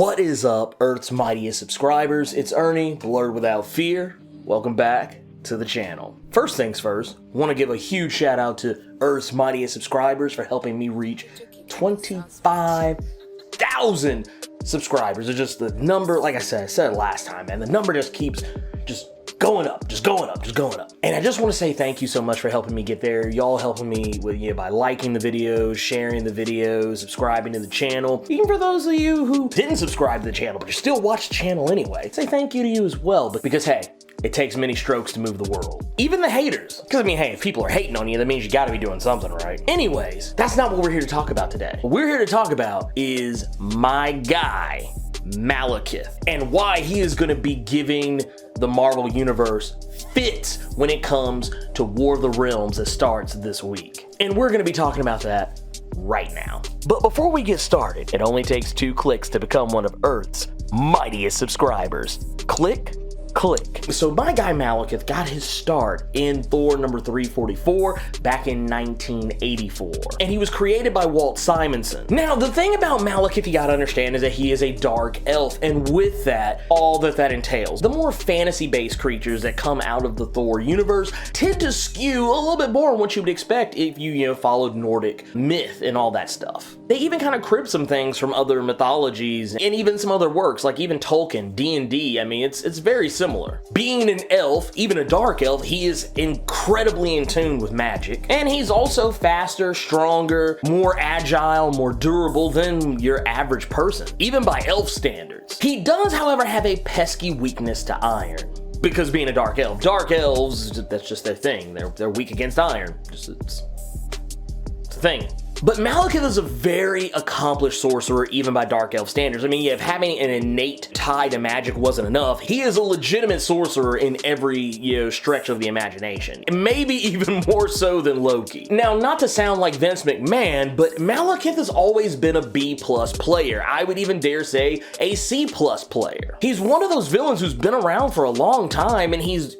What is up, Earth's mightiest subscribers? It's Ernie, Blerd without fear. Welcome back to the channel. First things first, want to give a huge shout out to Earth's mightiest subscribers for helping me reach 25,000 subscribers. It's just the number, like I said it last time, man. The number just keeps going up, just going up. And I just want to say thank you so much for helping me get there. Y'all helping me with by liking the videos, sharing the videos, subscribing to the channel. Even for those of you who didn't subscribe to the channel, but you still watch the channel anyway, say thank you to you as well. Because hey, it takes many strokes to move the world. Even the haters. Because I mean, hey, if people are hating on you, that means you gotta be doing something right. Anyways, that's not what we're here to talk about today. What we're here to talk about is my guy, Malekith, and why he is going to be giving the Marvel Universe fits when it comes to War of the Realms that starts this week. And we're going to be talking about that right now. But before we get started, it only takes 2 clicks to become one of Earth's mightiest subscribers. Click. So my guy Malekith got his start in Thor number 344 back in 1984, and he was created by Walt Simonson. Now the thing about Malekith you gotta understand is that he is a dark elf, and with that, all that entails. The more fantasy-based creatures that come out of the Thor universe tend to skew a little bit more on what you would expect if you followed Nordic myth and all that stuff. They even kind of crib some things from other mythologies and even some other works, like even Tolkien, D&D. I mean, it's very similar. Being an elf, even a dark elf, he is incredibly in tune with magic, and he's also faster, stronger, more agile, more durable than your average person, even by elf standards. He does, however, have a pesky weakness to iron. Because being a dark elves, that's just their thing. They're weak against iron. It's a thing. But Malekith is a very accomplished sorcerer, even by Dark Elf standards. I mean, if having an innate tie to magic wasn't enough, he is a legitimate sorcerer in every, stretch of the imagination. And maybe even more so than Loki. Now, not to sound like Vince McMahon, but Malekith has always been a B+ player. I would even dare say a C+ player. He's one of those villains who's been around for a long time, and he's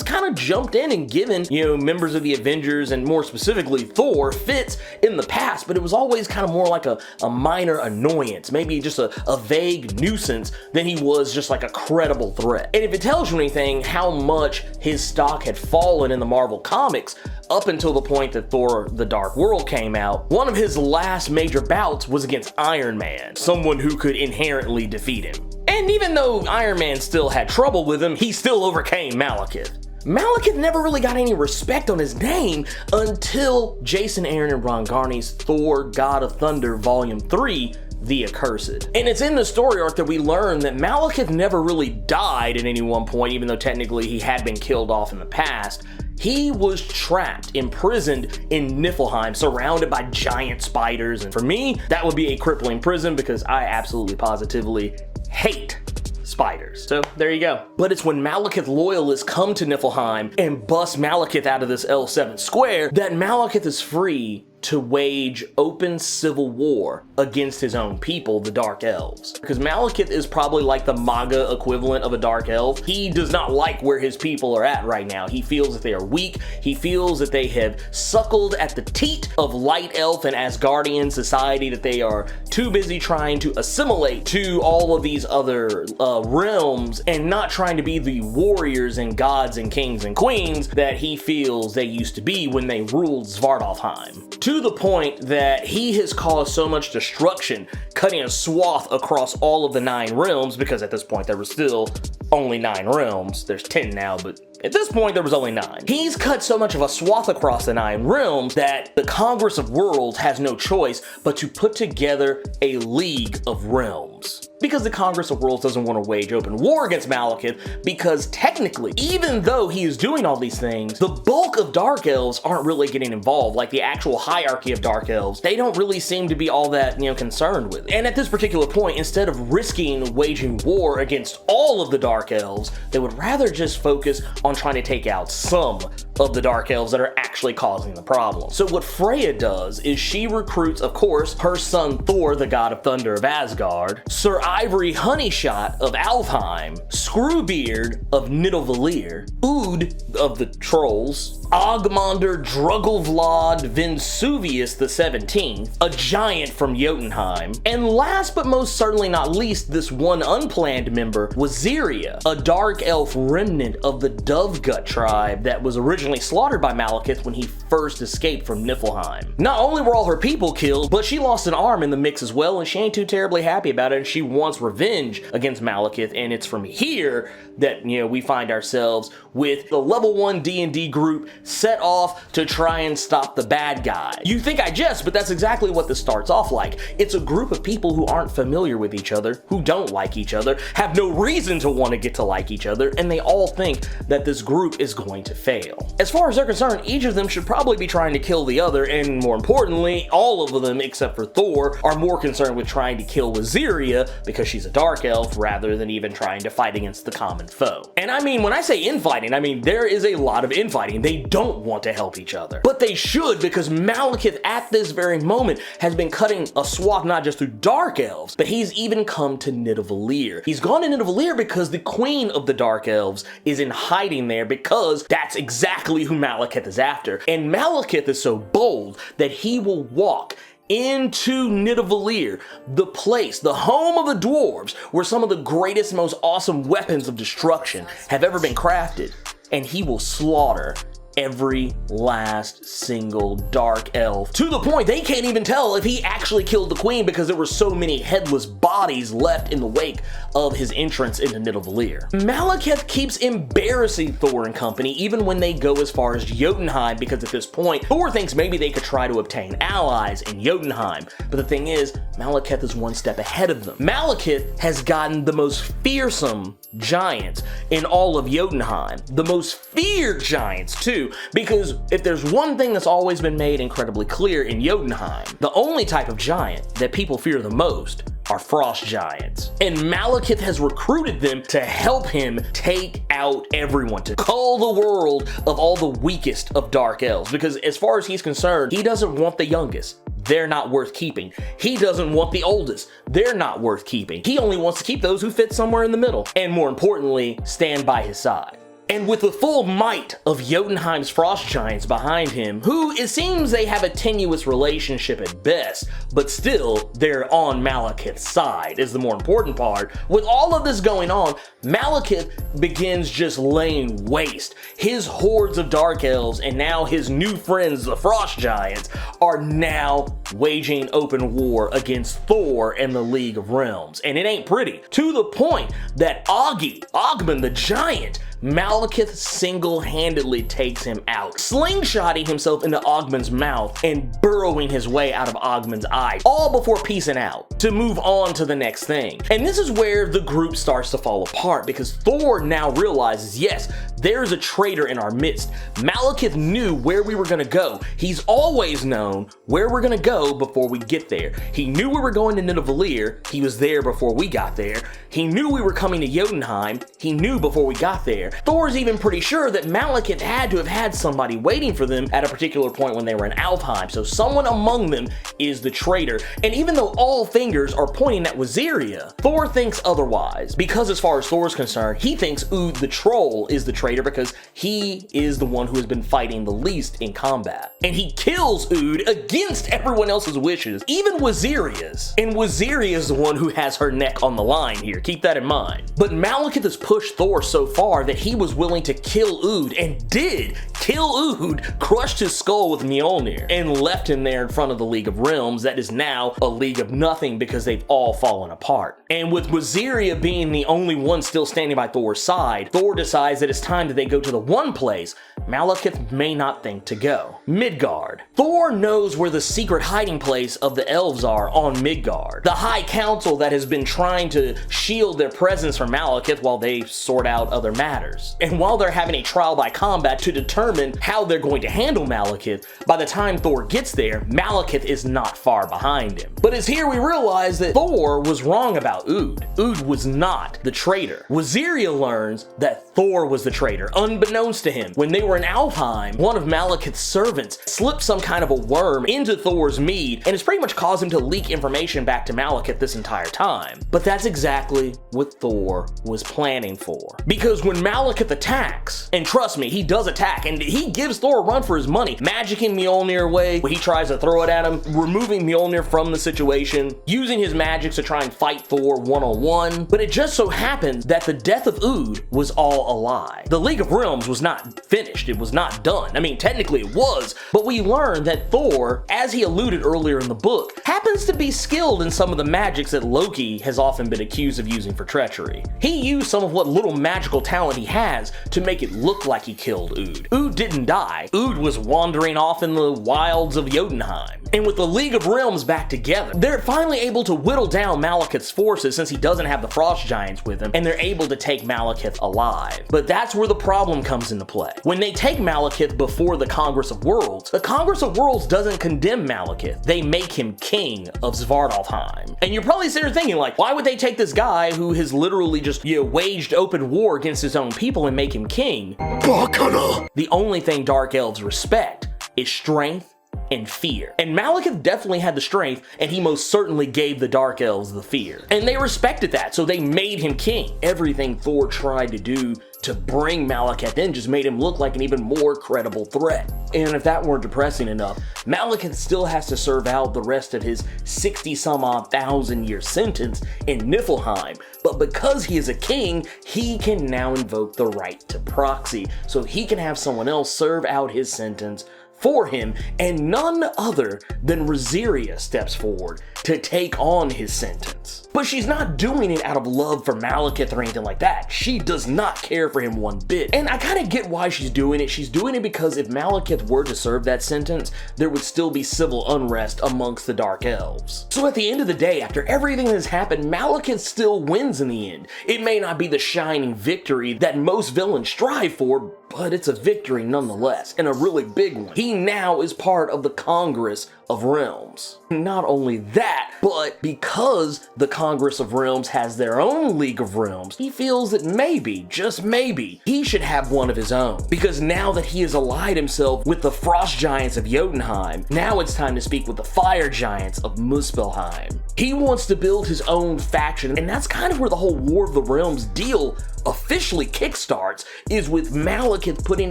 kind of jumped in and given, members of the Avengers, and more specifically Thor, fits in the past, but it was always kind of more like a minor annoyance, maybe just a vague nuisance, than he was just like a credible threat. And if it tells you anything, how much his stock had fallen in the Marvel comics up until the point that Thor: The Dark World came out, one of his last major bouts was against Iron Man, someone who could inherently defeat him. And even though Iron Man still had trouble with him, he still overcame Malekith. Malekith never really got any respect on his name until Jason Aaron and Ron Garney's Thor: God of Thunder Volume 3, The Accursed. And it's in the story arc that we learn that Malekith never really died at any one point, even though technically he had been killed off in the past. He was trapped, imprisoned in Niflheim, surrounded by giant spiders, and for me, that would be a crippling prison because I absolutely positively hate spiders. So there you go. But it's when Malekith loyalists come to Niflheim and bust Malekith out of this L7 square that Malekith is free to wage open civil war against his own people, the Dark Elves. Because Malekith is probably like the MAGA equivalent of a Dark Elf. He does not like where his people are at right now. He feels that they are weak. He feels that they have suckled at the teat of Light Elf and Asgardian society, that they are too busy trying to assimilate to all of these other realms and not trying to be the warriors and gods and kings and queens that he feels they used to be when they ruled Svartalfheim. To the point that he has caused so much destruction, cutting a swath across all of the 9 realms, because at this point there were still only 9 realms. There's 10 now, but at this point there was only 9. He's cut so much of a swath across the 9 realms that the Congress of Worlds has no choice but to put together a League of Realms. Because the Congress of Worlds doesn't want to wage open war against Malekith, because technically, even though he is doing all these things, the bulk of Dark Elves aren't really getting involved. Like the actual hierarchy of Dark Elves, they don't really seem to be all that, concerned with it. And at this particular point, instead of risking waging war against all of the Dark Elves, they would rather just focus on trying to take out some of the Dark Elves that are actually causing the problem. So what Freya does is she recruits, of course, her son Thor, the God of Thunder of Asgard, Sir Ivory Honeyshot of Alfheim, Screwbeard of Nidavellir, Ood of the Trolls, Ogmander Drugelvlad Vinsuvius the 17th, a giant from Jotunheim, and last but most certainly not least, this one unplanned member, Waziria, a dark elf remnant of the Dovegut tribe that was originally slaughtered by Malekith when he first escaped from Niflheim. Not only were all her people killed, but she lost an arm in the mix as well, and she ain't too terribly happy about it, and she wants revenge against Malekith, and it's from here that, we find ourselves with the level 1 D&D group set off to try and stop the bad guy. You think I jest, but that's exactly what this starts off like. It's a group of people who aren't familiar with each other, who don't like each other, have no reason to want to get to like each other, and they all think that this group is going to fail. As far as they're concerned, each of them should probably be trying to kill the other, and more importantly, all of them except for Thor are more concerned with trying to kill Waziria because she's a dark elf rather than even trying to fight against the common foe. And I mean, when I say infighting, I mean there is a lot of infighting. They don't want to help each other, but they should, because Malekith at this very moment has been cutting a swath not just through dark elves, but he's even come to Nidavellir. He's gone to Nidavellir because the queen of the dark elves is in hiding there, because that's exactly who Malekith is after. And Malekith is so bold that he will walk into Nidavellir, the place, the home of the dwarves, where some of the greatest, most awesome weapons of destruction have ever been crafted, and he will slaughter every last single dark elf, to the point they can't even tell if he actually killed the queen because there were so many headless bodies left in the wake of his entrance into Nidavellir. Malekith keeps embarrassing Thor and company even when they go as far as Jotunheim, because at this point Thor thinks maybe they could try to obtain allies in Jotunheim, but the thing is, Malekith is one step ahead of them. Malekith has gotten the most fearsome giants in all of Jotunheim, the most feared giants too, because if there's one thing that's always been made incredibly clear in Jotunheim, the only type of giant that people fear the most are frost giants. And Malekith has recruited them to help him take out everyone, to cull the world of all the weakest of dark elves, because as far as he's concerned, he doesn't want the youngest. They're not worth keeping. He doesn't want the oldest. They're not worth keeping. He only wants to keep those who fit somewhere in the middle, and more importantly, stand by his side. And with the full might of Jotunheim's frost giants behind him, who it seems they have a tenuous relationship at best, but still they're on Malekith's side is the more important part. With all of this going on, Malekith begins just laying waste. His hordes of dark elves and now his new friends, the frost giants, are now waging open war against Thor and the League of Realms. And it ain't pretty, to the point that Ogman the giant, Malekith single-handedly takes him out, slingshotting himself into Ogman's mouth and burrowing his way out of Ogman's eye, all before peacing out to move on to the next thing. And this is where the group starts to fall apart, because Thor now realizes, yes, there's a traitor in our midst. Malekith knew where we were gonna go. He's always known where we're gonna go before we get there. He knew we were going to Nidavellir. He was there before we got there. He knew we were coming to Jotunheim. He knew before we got there. Thor's even pretty sure that Malekith had to have had somebody waiting for them at a particular point when they were in Alfheim, so someone among them is the traitor. And even though all fingers are pointing at Waziria, Thor thinks otherwise, because as far as Thor's concerned, he thinks Ood the troll is the traitor because he is the one who has been fighting the least in combat. And he kills Ood against everyone else's wishes, even Waziria's. And Waziria is the one who has her neck on the line here, keep that in mind. But Malekith has pushed Thor so far that he was willing to kill Ood, and did kill Ood, crushed his skull with Mjolnir, and left him there in front of the League of Realms that is now a league of nothing because they've all fallen apart. And with Waziria being the only one still standing by Thor's side, Thor decides that it's time that they go to the one place Malekith may not think to go: Midgard. Thor knows where the secret hiding place of the elves are on Midgard, the High Council that has been trying to shield their presence from Malekith while they sort out other matters. And while they're having a trial by combat to determine how they're going to handle Malekith, by the time Thor gets there, Malekith is not far behind him. But it's here we realize that Thor was wrong about Ood. Ood was not the traitor. Waziria learns that Thor was the traitor, unbeknownst to him. When they were in Alfheim, one of Malekith's servants slipped some kind of a worm into Thor's mead, and it's pretty much caused him to leak information back to Malekith this entire time. But that's exactly what Thor was planning for. Because when Malekith Malekith attacks, and trust me, he does attack, and he gives Thor a run for his money, magicking Mjolnir away when he tries to throw it at him, removing Mjolnir from the situation, using his magics to try and fight Thor one-on-one. But it just so happened that the death of Ood was all a lie. The League of Realms was not finished, it was not done. I mean, technically it was, but we learned that Thor, as he alluded earlier in the book, happens to be skilled in some of the magics that Loki has often been accused of using for treachery. He used some of what little magical talent he has to make it look like he killed Ood. Ood didn't die. Ood was wandering off in the wilds of Jotunheim. And with the League of Realms back together, they're finally able to whittle down Malekith's forces since he doesn't have the Frost Giants with him, and they're able to take Malekith alive. But that's where the problem comes into play. When they take Malekith before the Congress of Worlds, the Congress of Worlds doesn't condemn Malekith. They make him king of Svartalfheim. And you're probably sitting there thinking, like, why would they take this guy who has literally just, waged open war against his own people and make him king? The only thing Dark Elves respect is strength and fear. And Malekith definitely had the strength, and he most certainly gave the Dark Elves the fear. And they respected that, so they made him king. Everything Thor tried to do to bring Malekith in just made him look like an even more credible threat. And if that weren't depressing enough, Malekith still has to serve out the rest of his 60-some-odd thousand-year sentence in Niflheim. But because he is a king, he can now invoke the right to proxy, so he can have someone else serve out his sentence for him, and none other than Rosaria steps forward to take on his sentence. But she's not doing it out of love for Malekith or anything like that. She does not care for him one bit. And I kind of get why she's doing it. She's doing it because if Malekith were to serve that sentence, there would still be civil unrest amongst the Dark Elves. So at the end of the day, after everything that has happened, Malekith still wins in the end. It may not be the shining victory that most villains strive for, but it's a victory nonetheless, and a really big one. He now is part of the Congress of Realms. Not only that, but because the Congress of Realms has their own League of Realms, he feels that maybe, just maybe, he should have one of his own. Because now that he has allied himself with the Frost Giants of Jotunheim, now it's time to speak with the Fire Giants of Muspelheim. He wants to build his own faction, and that's kind of where the whole War of the Realms deal officially kickstarts, is with Malekith putting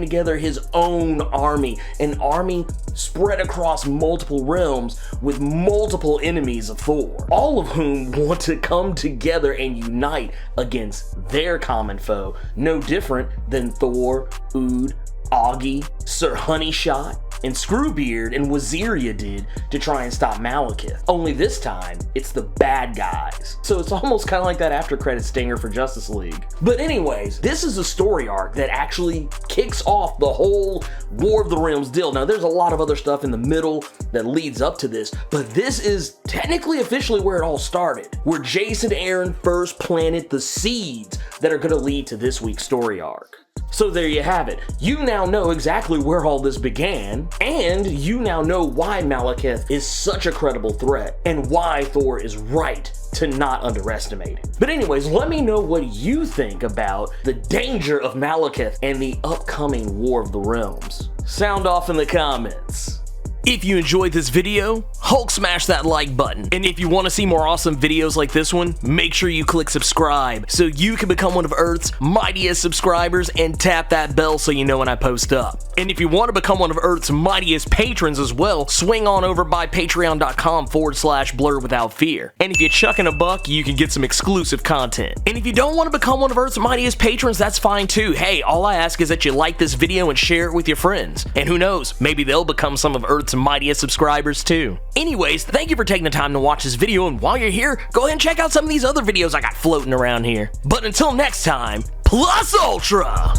together his own army, an army spread across multiple realms with multiple enemies of Thor, all of whom want to come together and unite against their common foe, no different than Thor, Ood, Augie, Sir Honeyshot, and Screwbeard and Waziria did to try and stop Malekith. Only this time, it's the bad guys. So it's almost kind of like that after credit stinger for Justice League. But anyways, this is a story arc that actually kicks off the whole War of the Realms deal. Now there's a lot of other stuff in the middle that leads up to this, but this is technically officially where it all started, where Jason Aaron first planted the seeds that are going to lead to this week's story arc. So there you have it. You now know exactly where all this began, and you now know why Malekith is such a credible threat, and why Thor is right to not underestimate him. But anyways, let me know what you think about the danger of Malekith and the upcoming War of the Realms. Sound off in the comments. If you enjoyed this video, Hulk smash that like button. And if you want to see more awesome videos like this one, make sure you click subscribe so you can become one of Earth's mightiest subscribers, and tap that bell so you know when I post up. And if you want to become one of Earth's mightiest patrons as well, swing on over by patreon.com/blerdwithoutfear. And if you chuck in a buck, you can get some exclusive content. And if you don't want to become one of Earth's mightiest patrons, that's fine too. Hey, all I ask is that you like this video and share it with your friends. And who knows, maybe they'll become some of Earth's mightiest subscribers too. Anyways, thank you for taking the time to watch this video, and while you're here, go ahead and check out some of these other videos I got floating around here. But until next time, Plus Ultra!